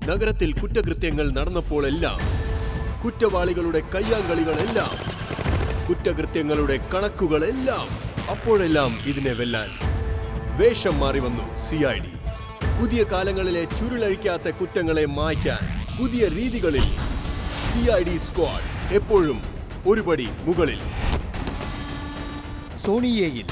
നഗരത്തിൽ കുറ്റകൃത്യങ്ങൾ നടന്നപ്പോഴെല്ലാം, കുറ്റവാളികളുടെ കയ്യാങ്കളികളെല്ലാം, കുറ്റകൃത്യങ്ങളുടെ കണക്കുകളെല്ലാം, അപ്പോഴെല്ലാം ഇതിനെ വെല്ലാൻ വേഷം മാറി വന്നു CID. പുതിയ കാലങ്ങളിലെ ചുരുളഴിക്കാത്ത കുറ്റങ്ങളെ മായ്ക്കാൻ പുതിയ രീതികളിൽ CID സ്ക്വാഡ് എപ്പോഴും ഒരുപടി മുകളിൽ. സോണിയേയിൽ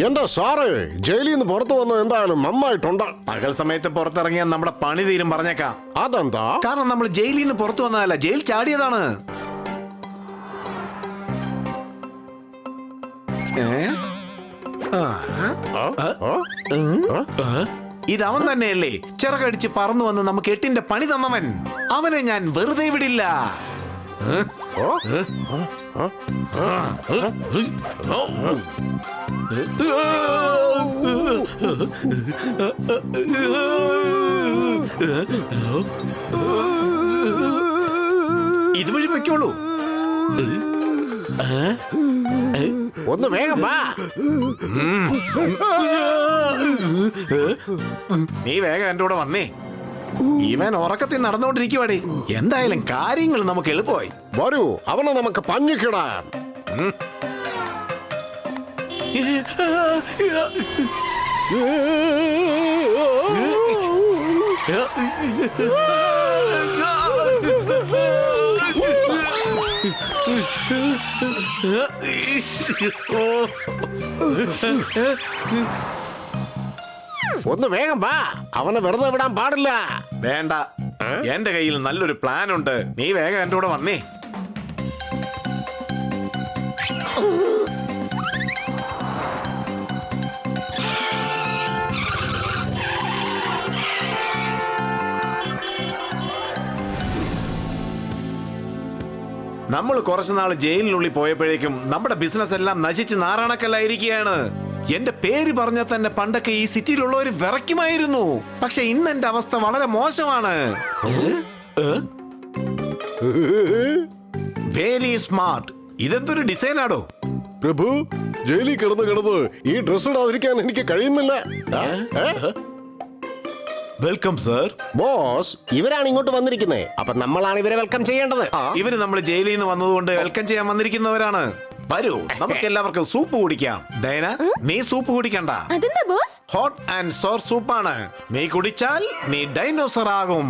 എന്റെ സാറേ, ജയിലിൽ നിന്ന് പുറത്തു വന്നത് എന്തായാലും നന്നായിട്ടുണ്ട്. പകൽ സമയത്ത് പുറത്തിറങ്ങിയാൽ നമ്മുടെ പണി തീരും പറഞ്ഞേക്കാം. അതെന്താ? കാരണം നമ്മൾ ജയിലിൽ നിന്ന് പുറത്തു വന്നതല്ല, ജയിൽ ചാടിയതാണ്. ഇതവൻ തന്നെയല്ലേ ചിറകടിച്ച് പറന്നു വന്ന് നമുക്ക് 8ന്റെ പണി തന്നവൻ. അവനെ ഞാൻ വെറുതെ വിടില്ല. ഇതുവഴി വയ്ക്കോളൂ. ഒന്ന് വേഗം വാ. നീ വേഗം എന്റെ കൂടെ വന്നേ. ഇവൻ ഉറക്കത്തിൽ നടന്നുകൊണ്ടിരിക്കുവാടേ. എന്തായാലും കാര്യങ്ങൾ നമുക്ക് എളുപ്പമായി. വരൂ, അവനെ നമുക്ക് പഞ്ഞിക്കിടാൻ. ഒന്ന് വേഗം വാ, അവനെ വെറുതെ വിടാൻ പാടില്ല. വേണ്ട, എന്റെ കയ്യിൽ നല്ലൊരു പ്ലാൻ ഉണ്ട്. നീ വേഗം എന്റെ കൂടെ വന്നേ. നമ്മൾ കുറച്ചുനാൾ ജയിലിനുള്ളിൽ പോയപ്പോഴേക്കും നമ്മുടെ ബിസിനസ് എല്ലാം നശിച്ച് നാറാണക്കല്ലായിരിക്കുകയാണ്. എന്റെ പേര് പറഞ്ഞാൽ തന്നെ പണ്ടൊക്കെ ഈ സിറ്റിയിലുള്ളവർ വിറയ്ക്കുമായിരുന്നു. പക്ഷെ ഇന്ന് എന്റെ അവസ്ഥ വളരെ മോശമാണ്. Very smart. ഇതെന്തൊരു ഡിസൈനാടോ പ്രഭു? ജയിലിൽ കിടന്ന് ഈ ഡ്രസ് ഇടാതിരിക്കാൻ എനിക്ക് കഴിയുന്നില്ല. Welcome sir. ബോസ്, ഇവരാണ് ഇങ്ങോട്ട് വന്നിരിക്കുന്നത്. അപ്പൊ നമ്മളാണ് ഇവരെ വെൽക്കം ചെയ്യേണ്ടത്. ഇവര് നമ്മൾ ജയിലിൽ നിന്ന് വന്നതുകൊണ്ട് വെൽക്കം ചെയ്യാൻ വന്നിരിക്കുന്നവരാണ്. വരൂ, നമുക്ക് എല്ലാവർക്കും സൂപ്പ് കുടിക്കാം. ഡയന, നീ സൂപ്പ് കുടിക്കണ്ട. അതെന്താ ബോസ്? ഹോട്ട് ആൻഡ് സോർ സൂപ്പാണ്. നീ കുടിച്ചാൽ നീ ഡൈനോസർ ആകും.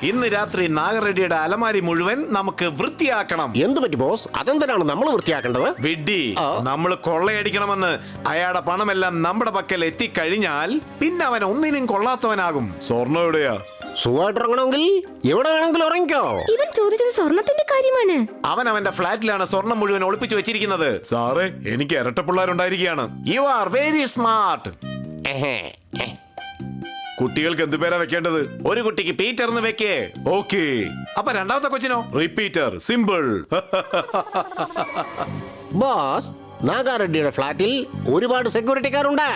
ഇന്ന് രാത്രി നാഗറെഡ്ഡിയുടെ അലമാരി മുഴുവൻ നമുക്ക് വൃത്തിയാക്കണം. എന്ത് പറ്റി ബോസ്? അതെന്തിനാണ് നമ്മൾ വൃത്തിയാക്കേണ്ടത്? വിഡ്ഢി, നമ്മൾ കൊള്ളയടിക്കണമെന്ന് അയാളുടെ പണമെല്ലാം നമ്മുടെ പക്കൽ എത്തിക്കഴിഞ്ഞാൽ പിന്നെ അവൻ ഒന്നിനും കൊള്ളാത്തവനാകും. സ്വർണ്ണം എവിടെയാ? സുഖമായിട്ടിറങ്ങണമെങ്കിൽ എവിടെ വേണമെങ്കിലും ഇറങ്ങിക്കോ. ഇവൻ ചോദിച്ചത് സ്വർണത്തിന്റെ കാര്യമാണ്. അവൻ അവന്റെ ഫ്ലാറ്റിലാണ് സ്വർണം മുഴുവൻ ഒളിപ്പിച്ചു വെച്ചിരിക്കുന്നത്. സാറേ, എനിക്ക് ഇരട്ട പിള്ളേരുണ്ടായിരിക്കുകയാണ്. You are very smart. കുട്ടികൾക്ക് എന്ത് പേരാ വെക്കേണ്ടത്? ഒരു കുട്ടിക്ക് പീറ്റർ എന്ന് വെക്കേ. ഓക്കെ. അപ്പൊ രണ്ടാമത്തെ കൊച്ചിനോ? റിപ്പീറ്റർ. സിമ്പിൾ. ബോസ്, നാഗാറെഡ്ഡിയുടെ ഫ്ലാറ്റിൽ ഒരുപാട് സെക്യൂരിറ്റിക്കാരുണ്ട്.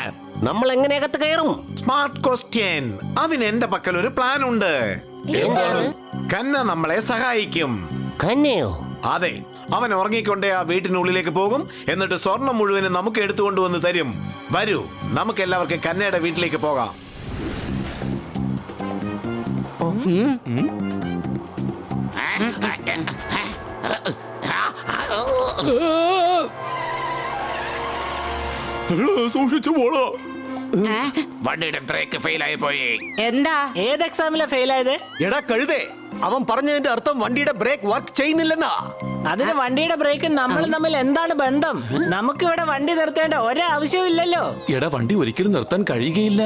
നമ്മൾ എങ്ങനെ അകത്ത് കയറും? Smart question. അതിന് എന്റെ പക്കൽ ഒരു പ്ലാൻ ഉണ്ട്. കന്ന നമ്മളെ സഹായിക്കും. കന്നയോ? അതെ, അവൻ ഉറങ്ങിക്കൊണ്ടേ ആ വീട്ടിനുള്ളിലേക്ക് പോകും. എന്നിട്ട് സ്വർണം മുഴുവനും നമുക്ക് എടുത്തുകൊണ്ടുവന്ന് തരും. വരൂ, നമുക്ക് എല്ലാവർക്കും കന്നയുടെ വീട്ടിലേക്ക് പോകാം. സൂക്ഷിച്ചു പോളോ. വണ്ടിയുടെ ബ്രേക്ക് ഫെയിൽ ആയി പോയി. എന്താ? ഏത് എക്സാമിലാ ഫെയിൽ ആയത്? എടാ കഴുതേ, അവൻ പറഞ്ഞതിന്റെ അർത്ഥം വണ്ടിയുടെ ബ്രേക്ക് വർക്ക് ചെയ്യുന്നില്ലെന്നാ. അതിന് വണ്ടിയുടെ ബ്രേക്കും നമ്മളും തമ്മിൽ എന്താണ് ബന്ധം? നമുക്ക് ഇവിടെ വണ്ടി നിർത്തേണ്ട ഒരാവശ്യവും ഇല്ലല്ലോ. എടാ, വണ്ടി ഒരിക്കലും നിർത്താൻ കഴിയുകയില്ല.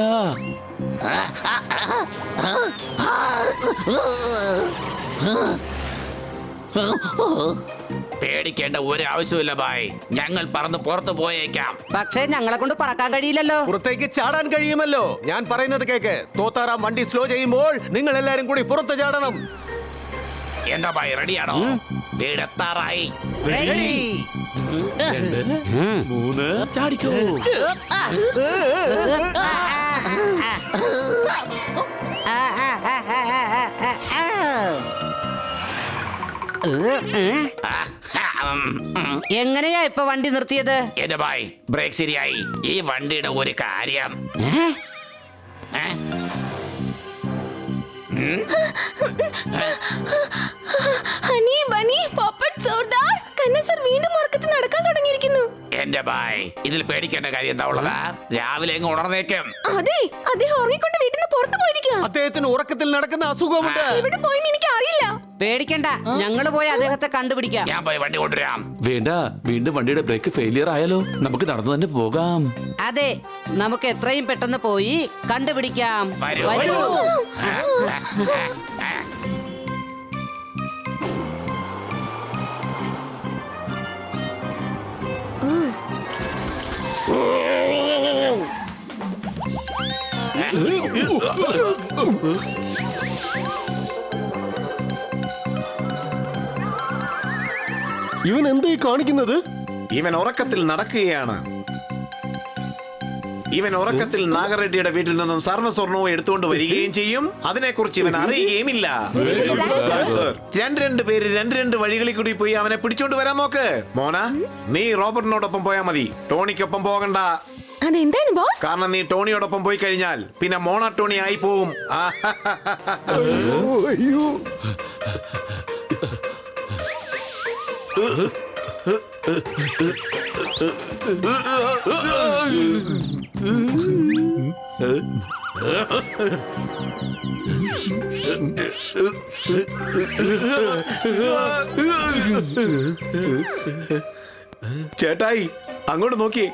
പേടിക്കേണ്ട ഒരു ആവശ്യമില്ല ബായ്. ഞങ്ങൾ പറന്ന് പുറത്തു പോയേക്കാം. പക്ഷേ ഞങ്ങളെ കൊണ്ട് പറക്കാൻ കഴിയില്ലല്ലോ. പുറത്തേക്ക് ചാടാൻ കഴിയുമല്ലോ. ഞാൻ പറയുന്നത് കേക്ക്. തോത്താറാം വണ്ടി സ്ലോ ചെയ്യുമ്പോൾ നിങ്ങൾ എല്ലാരും കൂടി പുറത്ത് ചാടണം. എന്താ ബായ്, റെഡിയാണോ? വീടെത്താറായി. മൂന്ന്, ചാടിക്കോ. അവൻ എങ്ങനെയാ ഇപ്പൊ വണ്ടി നിർത്തിയത്? എന്റെ ബായ് ബ്രേക്ക് ശരിയായി. ഈ വണ്ടിയുടെ ഒരു കാര്യം ഏ? Honey bunny poppet സോർദാർ Kannan sir വീണ്ടും ഉറക്കത്തിൽ നടക്കാൻ തുടങ്ങിയിരിക്കുന്നു. എന്റെ ബായ് ഇതിൽ പേടിക്കേണ്ട കാര്യം എന്താ ഉള്ളതാ? രാവിലെ എങ്ങ് ഉണർന്നേക്കും. അതെ, അദ്ദേഹം ഉറങ്ങിക്കൊണ്ട് വീട്ടിൽ നിന്ന് പുറത്തു പോയിരിക്കുക. അദ്ദേഹത്തിന് ഉറക്കത്തിൽ നടക്കുന്ന അസുഖമുണ്ട്. എവിടെ പോയെന്ന് എനിക്ക് അറിയില്ല. പേടിക്കണ്ട, ഞങ്ങള് പോയി അദ്ദേഹത്തെ കണ്ടുപിടിക്കാം. ഞാൻ പോയി വണ്ടി കൊണ്ടുവരാം. വേണ്ട, വീണ്ടും വണ്ടിയുടെ ബ്രേക്ക് ഫെയിലിയർ ആയാലോ? നമുക്ക് നടന്നു തന്നെ പോകാം. അതെ, നമുക്ക് എത്രയും പെട്ടെന്ന് പോയി കണ്ടുപിടിക്കാം. വരൂ. വരൂ. ഇവൻ എന്തായി കാണിക്കുന്നത്? ഇവൻ ഉറക്കത്തിൽ നടക്കുകയാണ്. ഇവൻ ഉറക്കത്തിൽ നാഗറെഡ്ഡിയുടെ വീട്ടിൽ നിന്നും സർവ്വസ്വർണവും എടുത്തുകൊണ്ട് വരികയും ചെയ്യും. അതിനെക്കുറിച്ച് ഇവൻ അറിയുകയുമില്ല. രണ്ട് പേര് രണ്ട് വഴികളിൽ കൂടി പോയി അവനെ പിടിച്ചോണ്ട് വരാൻ നോക്ക്. മോന, നീ റോബർട്ടിനോടൊപ്പം പോയാ മതി. ടോണിക്കൊപ്പം പോകണ്ട. അതെന്താണ് ബോസ്? കാരണം നീ ടോണിയോടൊപ്പം പോയി കഴിഞ്ഞാൽ പിന്നെ മോണ ടോണി ആയി പോവും. അയ്യോ, ചേട്ടായി അങ്ങോട്ട് നോക്കിയേ.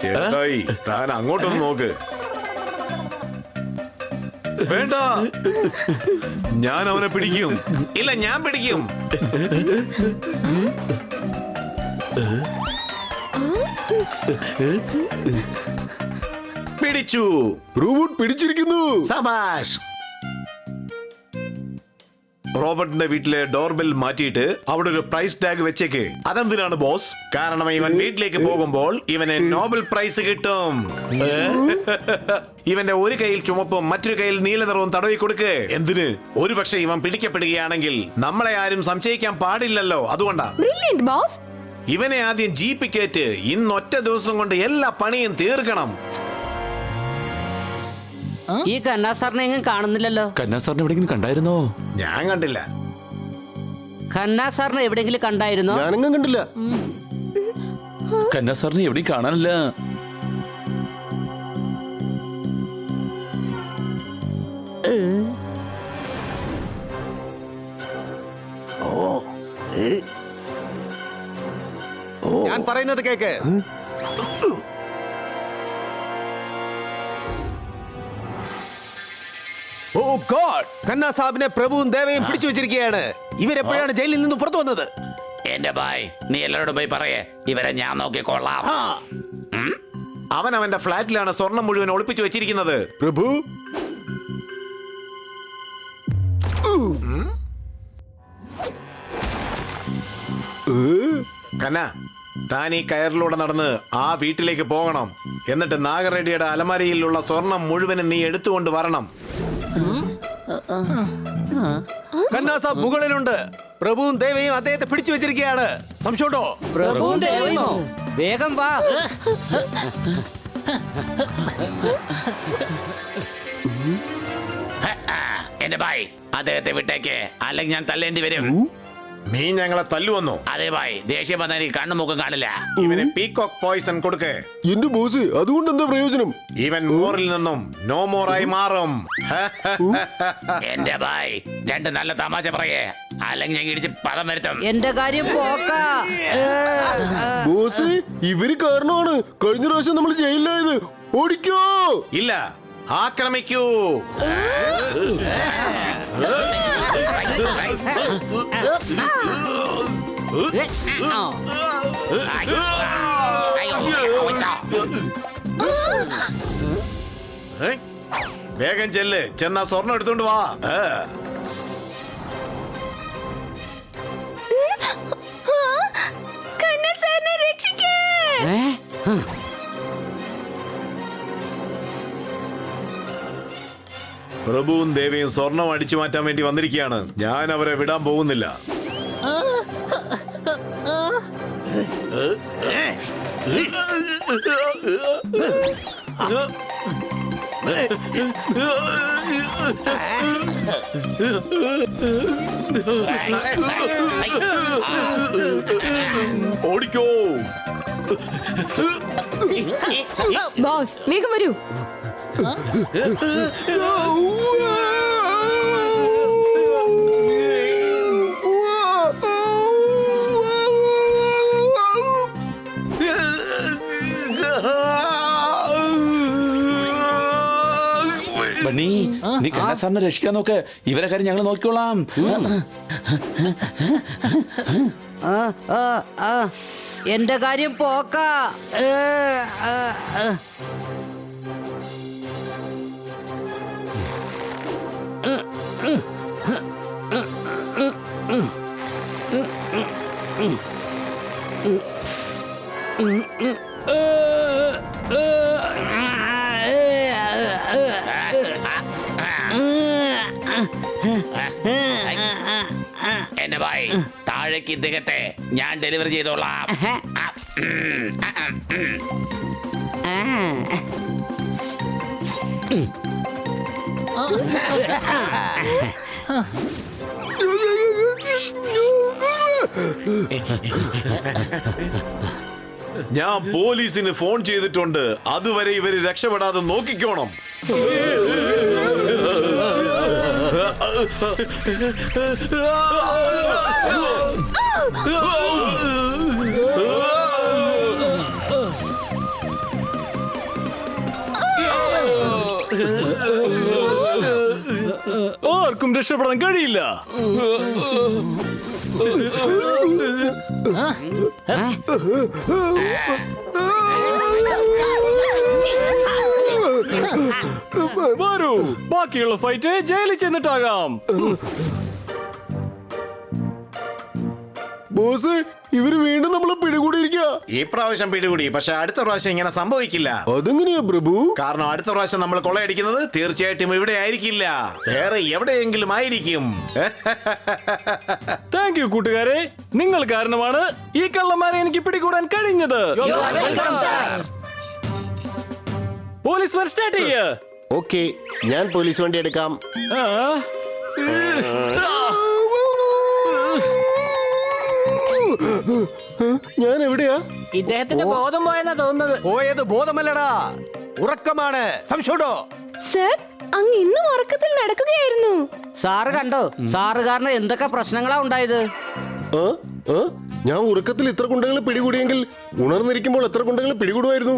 ചേട്ടായി താൻ അങ്ങോട്ടൊന്ന് നോക്ക്. വേണ്ട, ഞാൻ അവനെ പിടിക്കും. ഇല്ല, ഞാൻ പിടിക്കും. പിടിച്ചു. റോബോട്ട് പിടിച്ചിരിക്കുന്നു. സബാഷ്. റോബർട്ടിന്റെ വീട്ടിലെ ഡോർബെൽ മാറ്റിയിട്ട് അവിടെ ഒരു പ്രൈസ് ടാഗ് വെച്ചേക്ക്. അതെന്തിനാണ് ബോസ്? കാരണം ഇവൻ വീട്ടിലേക്ക് പോകുമ്പോൾ ഇവന് നോബൽ പ്രൈസ് കിട്ടും. ഇവന്റെ ഒരു കയ്യിൽ ചുമപ്പും മറ്റൊരു കയ്യിൽ നീല നിറവും തടവി കൊടുക്ക്. എന്തിന്? ഒരു പക്ഷെ ഇവൻ പിടിക്കപ്പെടുകയാണെങ്കിൽ നമ്മളെ ആരും സംശയിക്കാൻ പാടില്ലല്ലോ. അതുകൊണ്ടാ. Brilliant boss. ഇവനെ ആദ്യം ജീപ്പ് കയറ്റ്. ഇന്ന് ഒറ്റ ദിവസം കൊണ്ട് എല്ലാ പണിയും തീർക്കണം. ഈ കന്നാ സാറിനെ എങ്ങും കാണുന്നില്ലല്ലോ. കന്നാ സാറിനെ എവിടെയെങ്കിലും കണ്ടായിരുന്നോ? ഞാൻ കണ്ടില്ല. കന്നാ സാറിനെ എവിടെയെങ്കിലും കണ്ടായിരുന്നോ? ഞാനെങ്ങും കണ്ടില്ല. കന്നാ സാറിനെ എവിടെയും കാണാനില്ല. ഞാൻ പറയുന്നത് കേക്ക്. ഓ ഗോഡ്, ഖന്ന സാഹിബിനെ പ്രഭുവും ദേവയും പിടിച്ചു വെച്ചിരിക്കുകയാണ്. ഇവരെപ്പോഴാണ് ജയിലിൽ നിന്ന് പുറത്തു വന്നത്? എന്റെ ബായ് നീ എല്ലാവരോടും പോയി പറയേ, ഇവരെ ഞാൻ നോക്കിക്കൊള്ളാം. അവൻ അവന്റെ ഫ്ലാറ്റിലാണ് സ്വർണം മുഴുവൻ ഒളിപ്പിച്ചു വെച്ചിരിക്കുന്നത്. പ്രഭു, കന്ന, താൻ ഈ കയറിലൂടെ നടന്ന് ആ വീട്ടിലേക്ക് പോകണം. എന്നിട്ട് നാഗറെഡ്ഡിയുടെ അലമാരയിലുള്ള സ്വർണം മുഴുവനും നീ എടുത്തുകൊണ്ട് വരണം. ഖന്ന സാഹിബ് മുകളിലുണ്ട്. പ്രഭുവും ദേവയും അദ്ദേഹത്തെ പിടിച്ചു വെച്ചിരിക്കുകയാണ്. സംശയമുണ്ടോ? പ്രഭുവും ദേവയുമോ? വേഗം വാ. എന്റെ ബായ് അദ്ദേഹത്തെ വിട്ടേക്ക്, അല്ലെങ്കിൽ ഞാൻ തല്ലേണ്ടി വരും. നീ ഞങ്ങളെ തല്ലുവന്നോ? അതെ ബായ്, ദേഷ്യം വന്നാൽ ഈ കണ്ണും മുഖം കാണില്ല. ഇവന് പീകോക്ക് പോയിസൺ കൊടുക്ക്. എന്റെ ബോസ്, അതുകൊണ്ട് എന്താ പ്രയോജനം? ഇവൻ മോറിൽ നിന്നും നോ മോറായി മാറും. എന്റെ ബായ് രണ്ട് നല്ല തമാശ പറയേ, അല്ലെങ്കിൽ ഞാൻ ഇടിച്ച് പദം വരുത്തും. എന്റെ കാര്യം പോക്കാ. ബോസ്, ഇവര് കാരണമാണ് കഴിഞ്ഞ പ്രാവശ്യം നമ്മൾ ജയിലിലായത്. ഓടിക്കോ. ഇല്ല, ആക്രമിക്കൂ. വേഗം ചെല്ല്, ചെന്നാ സ്വർണം എടുത്തോണ്ട് വാ. കണ്ണൻ സാറിനെ രക്ഷിക്കേ. പ്രഭുവും ദേവിയും സ്വർണം അടിച്ചു മാറ്റാൻ വേണ്ടി വന്നിരിക്കുകയാണ്. ഞാൻ അവരെ വിടാൻ പോകുന്നില്ല. ഓടിക്കോ. ബോസ് വേഗം വരൂ. ബണ്ണി നീ കണ്ണ സാറിനെ രക്ഷിക്കാൻ നോക്ക്. ഇവരെ കാര്യം ഞങ്ങൾ നോക്കിക്കോളാം. എന്റെ കാര്യം പോക്ക. എന്റെ ഭായ് താഴേക്ക് എത്തിക്കട്ടെ, ഞാൻ ഡെലിവറി ചെയ്തോളാം. ഞാൻ പോലീസിന് ഫോൺ ചെയ്തിട്ടുണ്ട്. അതുവരെ ഇവര് രക്ഷപ്പെടാതെ നോക്കിക്കോണം. ആർക്കും രക്ഷപ്പെടാൻ കഴിയില്ല. വരൂ, ബാക്കിയുള്ള ഫൈറ്റ് ജയിലിൽ ചെന്നിട്ടാകാം. ബോസ്, ഇവര് വീണ്ടും നമ്മളെ പിടികൂടിയിരിക്കുക. ഈ പ്രാവശ്യം പിടികൂടി, പക്ഷെ അടുത്ത പ്രാവശ്യം ഇങ്ങനെ സംഭവിക്കില്ല. അതെങ്ങനെയാ പ്രഭു? കാരണം അടുത്ത പ്രാവശ്യം നമ്മൾ കൊള്ളയടിക്കുന്നത് തീർച്ചയായിട്ടും ഇവിടെ ആയിരിക്കില്ല, വേറെ എവിടെയെങ്കിലും ആയിരിക്കും. താങ്ക് യു കൂട്ടുകാരെ, നിങ്ങൾ കാരണമാണ് ഈ കള്ളന്മാരെ എനിക്ക് പിടികൂടാൻ കഴിഞ്ഞത്. പോലീസ് വർ സ്റ്റാർട്ട് ചെയ്യ. ഓക്കെ, ഞാൻ പോലീസ് വണ്ടി എടുക്കാം. ഞാൻ എവിടെയാ? ഇദ്ദേഹത്തിന്റെ ബോധം പോയെന്നാ തോന്നുന്നത്. പോയത് ബോധമല്ലടാ, ഉറക്കമാണ്. സംശയമുണ്ടോ? സർ, അങ്ങ് ഇന്നും ഉറക്കത്തിൽ നടക്കുകയായിരുന്നു. സാറ് കണ്ടോ? സാറ് കാരണം എന്തൊക്കെ പ്രശ്നങ്ങളാ ഉണ്ടായത്. ആ? ആ? ഞാൻ ഉറക്കത്തിൽ ഇത്ര ഗുണ്ടകളെ പിടികൂടിയെങ്കിൽ ഉണർന്നിരിക്കുമ്പോൾ എത്ര ഗുണ്ടകളെ പിടികൂടുമായിരുന്നു?